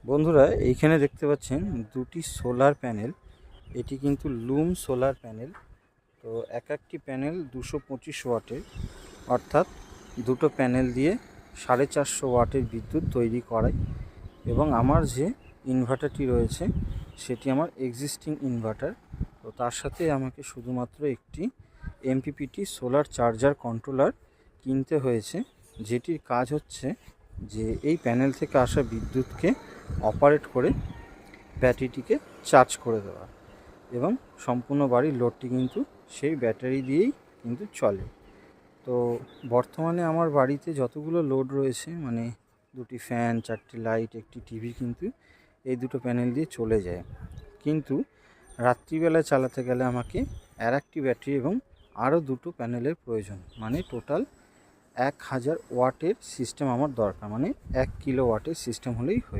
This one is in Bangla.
বন্ধুরা এইখানে দেখতে পাচ্ছেন দুটি সোলার প্যানেল। এটি কিন্তু লুম সোলার প্যানেল। তো একটি প্যানেল 225 ওয়াটের, অর্থাৎ দুটো প্যানেল দিয়ে 450 ওয়াটের বিদ্যুৎ তৈরি করায়। এবং আমার যে ইনভার্টারটি রয়েছে সেটি আমার এক্সিস্টিং ইনভার্টার। তো তার সাথে আমাকে শুধুমাত্র একটি এমপিপিটি সোলার চার্জার কন্ট্রোলার কিনতে হয়েছে, যেটির কাজ হচ্ছে যে এই প্যানেল থেকে আসা বিদ্যুৎকে অপারেট করে ব্যাটারিটিকে চার্জ করে দেওয়া, এবং সম্পূর্ণ বাড়ির লোডটি কিন্তু সেই ব্যাটারি দিয়েই কিন্তু চলে। তো বর্তমানে আমার বাড়িতে যতগুলো লোড রয়েছে, মানে দুটি ফ্যান, 4টি লাইট, একটি টিভি, কিন্তু এই দুটো প্যানেল দিয়ে চলে যায়। কিন্তু রাত্রিবেলা চালাতে গেলে আমাকে একটি ব্যাটারি এবং আরও দুটো প্যানেলের প্রয়োজন, মানে টোটাল 1000 ওয়াটের সিস্টেম আমার দরকার, মানে 1 কিলো ওয়াটের সিস্টেম হলেই হয়ে